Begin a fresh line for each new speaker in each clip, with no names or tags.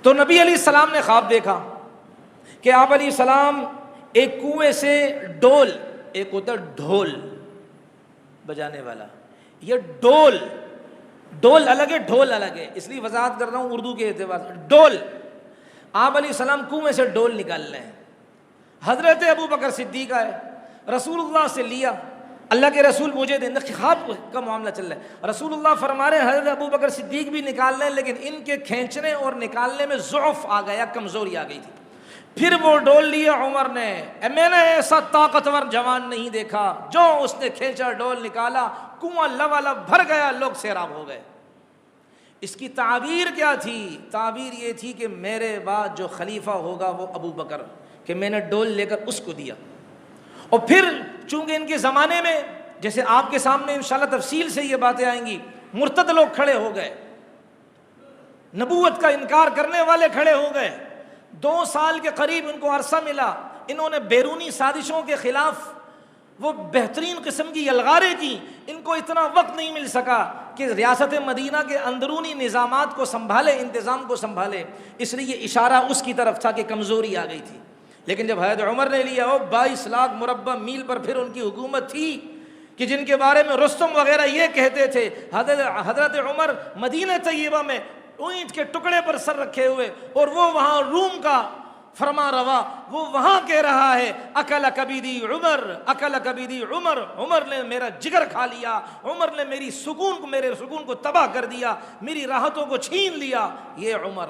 تو نبی علیہ السلام نے خواب دیکھا کہ آپ علیہ السلام ایک کنویں سے ڈول، ایک ہوتا ڈھول بجانے والا، یہ ڈول الگ ہے، ڈھول الگ ہے، اس لیے وضاحت کر رہا ہوں اردو کے اعتبار سے۔ ڈول، آپ علیہ السلام کنویں سے ڈول نکال رہے ہیں، حضرت ابو بکر صدیق آئے، رسول اللہ سے لیا، اللہ کے رسول مجھے دیں، خواب کا معاملہ چل رہا ہے، رسول اللہ فرما رہے ہیں حضرت ابو بکر صدیق بھی نکال رہے ہیں، لیکن ان کے کھینچنے اور نکالنے میں ضعف آ گیا، کمزوری آ گئی تھی۔ پھر وہ ڈول لیا عمر نے، میں نے ایسا طاقتور جوان نہیں دیکھا، جو اس نے کھینچا ڈول نکالا، کنواں لبالب بھر گیا، لوگ سیراب ہو گئے۔ اس کی تعبیر کیا تھی؟ تعبیر یہ تھی کہ میرے بعد جو خلیفہ ہوگا وہ ابو بکر، کہ میں نے ڈول لے کر اس کو دیا۔ اور پھر چونکہ ان کے زمانے میں، جیسے آپ کے سامنے انشاءاللہ تفصیل سے یہ باتیں آئیں گی، مرتد لوگ کھڑے ہو گئے، نبوت کا انکار کرنے والے کھڑے ہو گئے، 2 سال کے قریب ان کو عرصہ ملا، انہوں نے بیرونی سازشوں کے خلاف وہ بہترین قسم کی یلغاریں کی، ان کو اتنا وقت نہیں مل سکا کہ ریاست مدینہ کے اندرونی نظامات کو سنبھالے، انتظام کو سنبھالے، اس لیے یہ اشارہ اس کی طرف تھا کہ کمزوری آ گئی تھی۔ لیکن جب حضرت عمر نے لیا، 22 لاکھ مربع میل پر پھر ان کی حکومت تھی، کہ جن کے بارے میں رستم وغیرہ یہ کہتے تھے، حضرت عمر مدینہ طیبہ میں اونٹ کے ٹکڑے پر سر رکھے ہوئے، اور وہ وہاں روم کا فرما روا، وہ وہاں کہہ رہا ہے اکل کبیدی عمر، اکل کبیدی عمر، عمر نے میرا جگر کھا لیا، عمر نے میرے سکون کو تباہ کر دیا، میری راحتوں کو چھین لیا، یہ عمر۔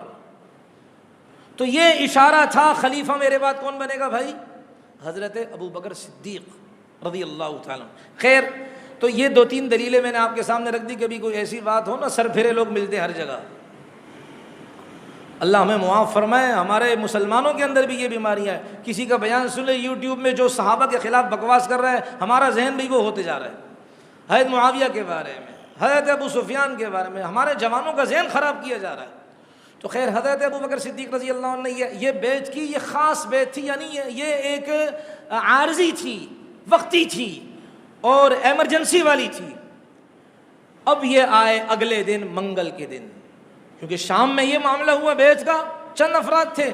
تو یہ اشارہ تھا خلیفہ میرے بعد کون بنے گا بھائی؟ حضرت ابو بکر صدیق رضی اللہ تعالیٰ۔ خیر، تو یہ 2-3 دلیلیں میں نے آپ کے سامنے رکھ دی، کبھی کوئی ایسی بات ہو نا، سر پھرے لوگ ملتے ہر جگہ، اللہ ہمیں معاف فرمائے۔ ہمارے مسلمانوں کے اندر بھی یہ بیماریاں ہیں، کسی کا بیان سن لے یوٹیوب میں جو صحابہ کے خلاف بکواس کر رہا ہے، ہمارا ذہن بھی وہ ہوتے جا رہا ہے، حضرت معاویہ کے بارے میں، حضرت ابو سفیان کے بارے میں، ہمارے جوانوں کا ذہن خراب کیا جا رہا ہے۔ تو خیر، حضرت ابو بکر صدیق رضی اللہ عنہ نے یہ بیعت کی، یہ خاص بیعت تھی، یعنی یہ ایک عارضی تھی، وقتی تھی اور ایمرجنسی والی تھی۔ اب یہ آئے اگلے دن، منگل کے دن، کیونکہ شام میں یہ معاملہ ہوا بیعت کا، چند افراد تھے،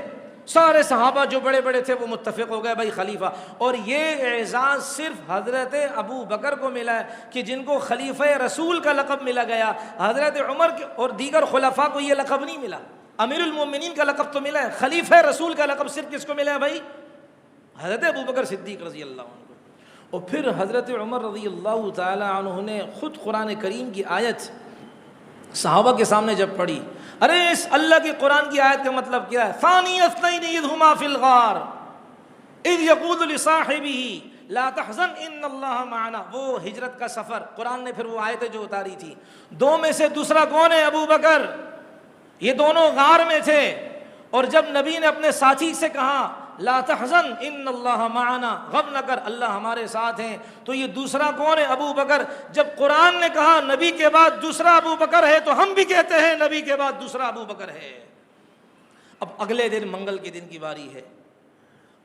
سارے صحابہ جو بڑے بڑے تھے وہ متفق ہو گئے بھائی خلیفہ۔ اور یہ اعزاز صرف حضرت ابو بکر کو ملا ہے کہ جن کو خلیفہ رسول کا لقب ملا گیا، حضرت عمر اور دیگر خلفاء کو یہ لقب نہیں ملا۔ امیر المومنین کا لقب تو ملا ہے، خلیفہ رسول کا لقب صرف کس کو ملا ہے بھائی؟ حضرت ابو بکر صدیق رضی اللہ عنہ کو۔ اور پھر حضرت عمر رضی اللہ تعالی عنہ نے خود قرآن کریم کی آیت صحابہ کے سامنے جب پڑھی، ارے اس اللہ کی قرآن کی آیت کا مطلب کیا ہے؟ ثانی اثنین اذ ہما فی الغار اذ یقول لصاحبہ لا تحزن ان اللہ معنا، وہ ہجرت کا سفر، قرآن نے پھر وہ آیتیں جو اتاری تھی، 2 میں سے دوسرا کون ہے؟ ابو بکر، یہ دونوں غار میں تھے، اور جب نبی نے اپنے ساتھی سے کہا لا تحزن ان اللہ معنا، غم نہ کر، اللہ ہمارے ساتھ ہیں، تو یہ دوسرا کون ہے؟ ابو بکر۔ جب قرآن نے کہا نبی کے بعد دوسرا ابو بکر ہے، تو ہم بھی کہتے ہیں نبی کے بعد دوسرا ابو بکر ہے۔ اب اگلے دن منگل کے دن کی باری ہے،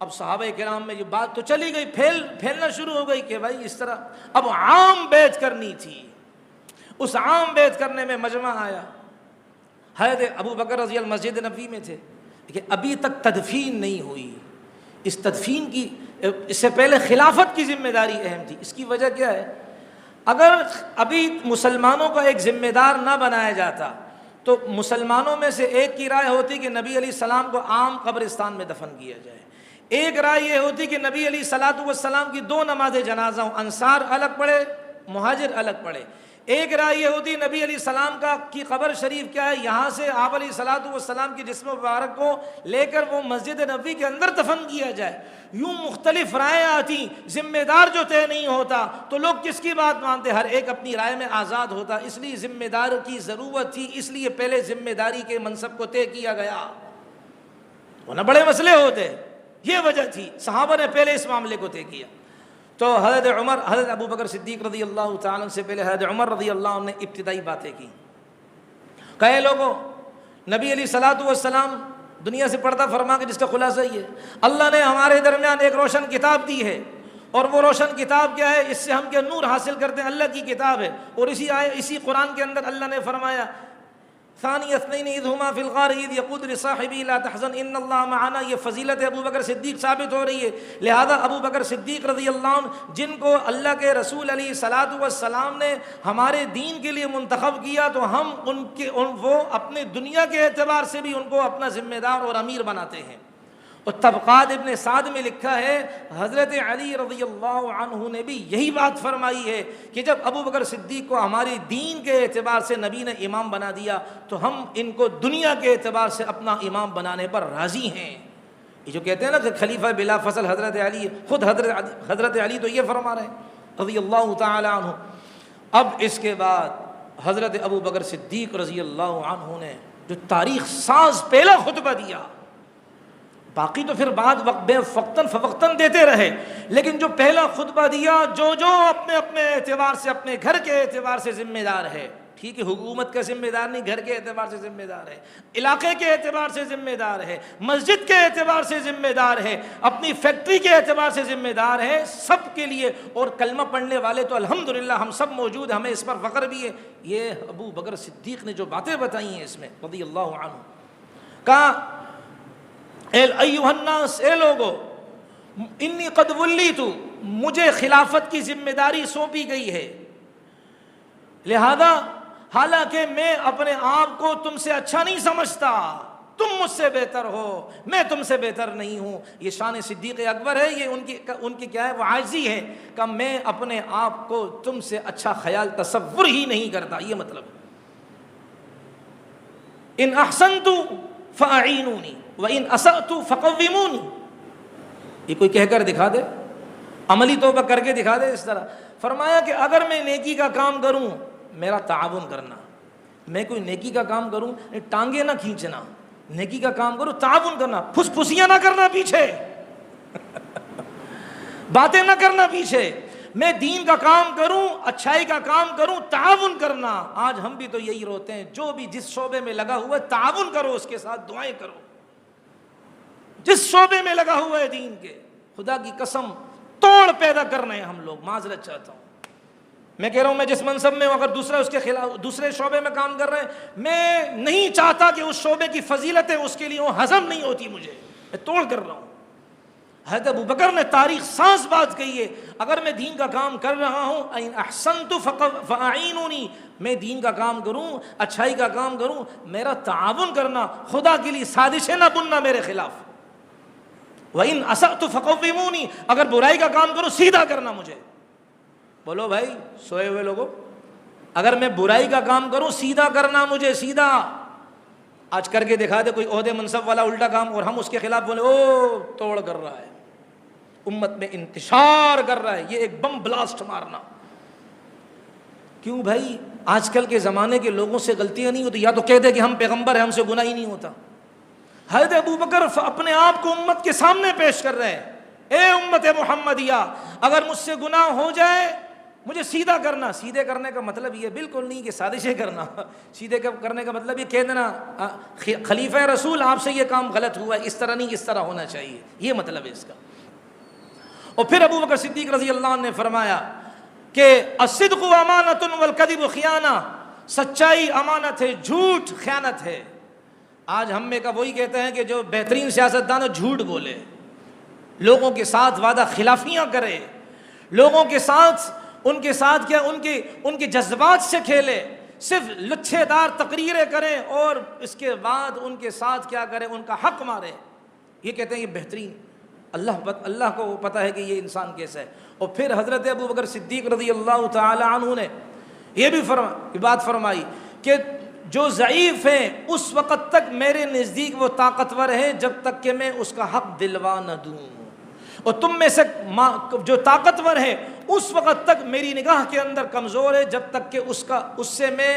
اب صحابہ کرام میں یہ بات تو چلی گئی، پھیلنا شروع ہو گئی کہ بھائی اس طرح اب عام بیعت کرنی تھی۔ اس عام بیعت کرنے میں مجمع آیا، حضرت ابو بکر رضی اللہ مسجد نبوی میں تھے، لیکن ابھی تک تدفین نہیں ہوئی۔ اس تدفین کی، اس سے پہلے خلافت کی ذمہ داری اہم تھی۔ اس کی وجہ کیا ہے؟ اگر ابھی مسلمانوں کا ایک ذمہ دار نہ بنایا جاتا تو مسلمانوں میں سے ایک کی رائے ہوتی کہ نبی علیہ السلام کو عام قبرستان میں دفن کیا جائے، ایک رائے یہ ہوتی کہ نبی علیہ الصلوۃ والسلام کی 2 نماز جنازہ ہوں، انصار الگ پڑھے، مہاجر الگ پڑھے، ایک رائے یہ ہوتی نبی علیہ السلام کی قبر شریف کیا ہے، یہاں سے آپ علیہ الصلوۃ والسلام کی جسم مبارک کو لے کر وہ مسجد نبوی کے اندر دفن کیا جائے۔ یوں مختلف رائے آتی، ذمہ دار جو طے نہیں ہوتا تو لوگ کس کی بات مانتے؟ ہر ایک اپنی رائے میں آزاد ہوتا، اس لیے ذمہ دار کی ضرورت تھی، اس لیے پہلے ذمہ داری کے منصب کو طے کیا گیا، ورنہ بڑے مسئلے ہوتے۔ یہ وجہ تھی، صحابہ نے پہلے اس معاملے کو طے کیا۔ تو حضرت ابو بکر صدیق رضی اللہ تعالیٰ سے پہلے حضرت عمر رضی اللہ عنہ نے ابتدائی باتیں کی، کہے لوگوں، نبی علیہ الصلوۃ والسلام دنیا سے پردہ فرما کے، جس کا خلاصہ یہ ہے اللہ نے ہمارے درمیان ایک روشن کتاب دی ہے، اور وہ روشن کتاب کیا ہے؟ اس سے ہم کیا نور حاصل کرتے ہیں؟ اللہ کی کتاب ہے، اور اسی قرآن کے اندر اللہ نے فرمایا ثانی اثنین اذ ہما فی الغار اذ یقول لصاحبہ لا تحزن ان اللہ معنا، یہ فضیلت ابو بکر صدیق ثابت ہو رہی ہے. لہذا ابو بکر صدیق رضی اللہ عنہ جن کو اللہ کے رسول علیہ الصلوۃ والسلام نے ہمارے دین کے لیے منتخب کیا، تو ہم وہ اپنے دنیا کے اعتبار سے بھی ان کو اپنا ذمہ دار اور امیر بناتے ہیں. اور طبقات ابن سعد میں لکھا ہے حضرت علی رضی اللہ عنہ نے بھی یہی بات فرمائی ہے کہ جب ابو بکر صدیق کو ہمارے دین کے اعتبار سے نبی نے امام بنا دیا تو ہم ان کو دنیا کے اعتبار سے اپنا امام بنانے پر راضی ہیں. یہ جو کہتے ہیں نا کہ خلیفہ بلا فصل حضرت علی، خود حضرت علی تو یہ فرما رہے ہیں رضی اللہ تعالی عنہ. اب اس کے بعد حضرت ابو بکر صدیق رضی اللہ عنہ نے جو تاریخ ساز پہلا خطبہ دیا، باقی تو پھر بعد وقتاً فوقتاً دیتے رہے، لیکن جو پہلا خطبہ دیا، جو اپنے اپنے اعتبار سے، اپنے گھر کے اعتبار سے ذمہ دار ہے، ٹھیک ہے، حکومت کا ذمہ دار نہیں، گھر کے اعتبار سے ذمہ دار ہے، علاقے کے اعتبار سے ذمہ دار ہے، مسجد کے اعتبار سے ذمہ دار ہے، اپنی فیکٹری کے اعتبار سے ذمہ دار ہے، سب کے لیے. اور کلمہ پڑھنے والے تو الحمدللہ ہم سب موجود ہیں، ہمیں اس پر فخر بھی ہے. یہ ابو بکر صدیق نے جو باتیں بتائی ہیں اس میں رضی اللہ عنہ، کہا ایھا الناس، اے لوگو، انی قد ولیت، مجھے خلافت کی ذمہ داری سونپی گئی ہے، لہذا حالانکہ میں اپنے آپ کو تم سے اچھا نہیں سمجھتا، تم مجھ سے بہتر ہو، میں تم سے بہتر نہیں ہوں. یہ شان صدیق اکبر ہے، یہ ان کی کیا ہے، وہ عاجزی ہے کہ میں اپنے آپ کو تم سے اچھا خیال تصور ہی نہیں کرتا. یہ مطلب ان احسنت فاعینونی وَإِنْ أَسَأْتُ فَقَوِّمُونِ. یہ کوئی کہہ کر دکھا دے، عملی توبہ کر کے دکھا دے. اس طرح فرمایا کہ اگر میں نیکی کا کام کروں میرا تعاون کرنا، میں کوئی نیکی کا کام کروں ٹانگیں نہ کھینچنا، نیکی کا کام کروں تعاون کرنا، پھس پھسیاں نہ کرنا پیچھے باتیں نہ کرنا پیچھے. میں دین کا کام کروں، اچھائی کا کام کروں، تعاون کرنا. آج ہم بھی تو یہی روتے ہیں، جو بھی جس شعبے میں لگا ہوا ہے تعاون کرو، اس کے ساتھ دعائیں کرو. جس شعبے میں لگا ہوا ہے دین کے، خدا کی قسم توڑ پیدا کر رہے ہیں ہم لوگ. معذرت چاہتا ہوں، میں کہہ رہا ہوں میں جس منصب میں ہوں، اگر دوسرا اس کے خلاف دوسرے شعبے میں کام کر رہے ہیں، میں نہیں چاہتا کہ اس شعبے کی فضیلتیں اس کے لیے ہضم نہیں ہوتی، مجھے میں توڑ کر رہا ہوں. حضرت ابو بکر نے تاریخ ساز بات کہی ہے، اگر میں دین کا کام کر رہا ہوں، ان احسنت فاعینونی، میں دین کا کام کروں، اچھائی کا کام کروں، میرا تعاون کرنا، خدا کے لیے سازشیں نہ بننا میرے خلاف. وَإِنْ أَسَأْتُ فَقَوِّمُونِی، اگر برائی کا کام کروں سیدھا کرنا مجھے. بولو بھائی سوئے ہوئے لوگوں، اگر میں برائی کا کام کروں سیدھا کرنا مجھے، سیدھا. آج کر کے دکھا دے کوئی عہدے منصب والا الٹا کام اور ہم اس کے خلاف بولے او توڑ کر رہا ہے، امت میں انتشار کر رہا ہے، یہ ایک بم بلاسٹ مارنا. کیوں بھائی؟ آج کل کے زمانے کے لوگوں سے غلطیاں نہیں ہوتی، یا تو کہہ دے کہ ہم پیغمبر ہیں، ہم سے گناہ ہی نہیں ہوتا. حضرت ابو بکر اپنے آپ کو امت کے سامنے پیش کر رہے ہیں، اے امت محمدیہ، اگر مجھ سے گناہ ہو جائے مجھے سیدھا کرنا. سیدھے کرنے کا مطلب یہ بالکل نہیں کہ سازشیں کرنا، سیدھے کرنے کا مطلب یہ کہہ دینا خلیفہ رسول آپ سے یہ کام غلط ہوا ہے، اس طرح نہیں، اس طرح ہونا چاہیے، یہ مطلب ہے اس کا. اور پھر ابو بکر صدیق رضی اللہ عنہ نے فرمایا کہ الصدق امانۃ والکذب خیانہ، سچائی امانت ہے، جھوٹ خیانت ہے. آج ہم میں کا وہی کہتے ہیں کہ جو بہترین سیاستدان جھوٹ بولے، لوگوں کے ساتھ وعدہ خلافیاں کرے، لوگوں کے ساتھ ان کیا ان کے جذبات سے کھیلے، صرف لچھے دار تقریریں کریں اور اس کے بعد ان کے ساتھ کیا کریں، ان کا حق مارے. یہ کہتے ہیں یہ بہترین، اللہ کو پتہ ہے کہ یہ انسان کیسا ہے. اور پھر حضرت ابو بکر صدیق رضی اللہ تعالی عنہ نے یہ بھی بات فرمائی کہ جو ضعیف ہیں اس وقت تک میرے نزدیک وہ طاقتور ہیں جب تک کہ میں اس کا حق دلوا نہ دوں، اور تم میں سے جو طاقتور ہے اس وقت تک میری نگاہ کے اندر کمزور ہے جب تک کہ اس سے میں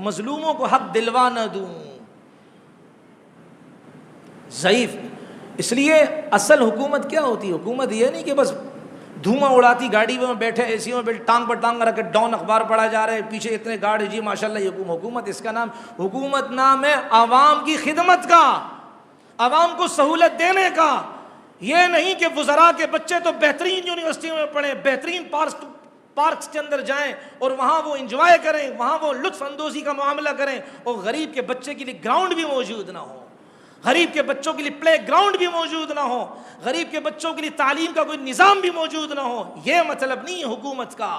مظلوموں کو حق دلوا نہ دوں. ضعیف. اس لیے اصل حکومت کیا ہوتی ہے؟ حکومت یہ نہیں کہ بس دھواں اڑاتی گاڑی میں بیٹھے اے سی میں بیٹھے ٹانگ پر ٹانگ رکھ کے ڈاؤن اخبار پڑھا جا رہا ہے، پیچھے اتنے گارڈ جی ماشاءاللہ یہ حکومت. اس کا نام حکومت نام ہے عوام کی خدمت کا، عوام کو سہولت دینے کا. یہ نہیں کہ وزراء کے بچے تو بہترین یونیورسٹی میں پڑھیں، بہترین پارکس کے اندر جائیں اور وہاں وہ انجوائے کریں, وہاں وہ لطف اندوزی کا معاملہ کریں, اور غریب کے بچے کے لیے گراؤنڈ بھی موجود نہ ہو, غریب کے بچوں کے لیے پلے گراؤنڈ بھی موجود نہ ہو, غریب کے بچوں کے لیے تعلیم کا کوئی نظام بھی موجود نہ ہو. یہ مطلب نہیں ہے حکومت کا.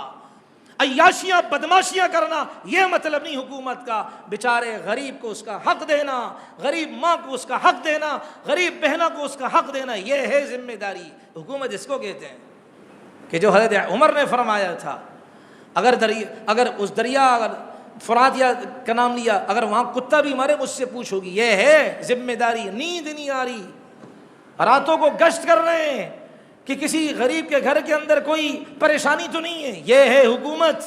عیاشیاں بدماشیاں کرنا یہ مطلب نہیں حکومت کا. بیچارے غریب کو اس کا حق دینا, غریب ماں کو اس کا حق دینا, غریب بہنوں کو اس کا حق دینا, یہ ہے ذمہ داری. حکومت اس کو کہتے ہیں کہ جو حضرت عمر نے فرمایا تھا, اگر اس دریا اگر فرات یا کا نام لیا, اگر وہاں کتا بھی مارے مجھ سے پوچھو گی. یہ ہے ذمہ داری. نیند نہیں آ رہی, راتوں کو گشت کر رہے ہیں کہ کسی غریب کے گھر کے اندر کوئی پریشانی تو نہیں ہے. یہ ہے حکومت.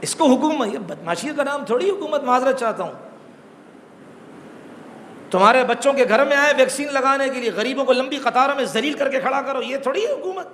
اس کو حکومت, یہ بدماشی کا نام تھوڑی حکومت. معذرت چاہتا ہوں, تمہارے بچوں کے گھر میں آئے ویکسین لگانے کے لیے, غریبوں کو لمبی قطاروں میں ذلیل کر کے کھڑا کرو, یہ تھوڑی ہے حکومت.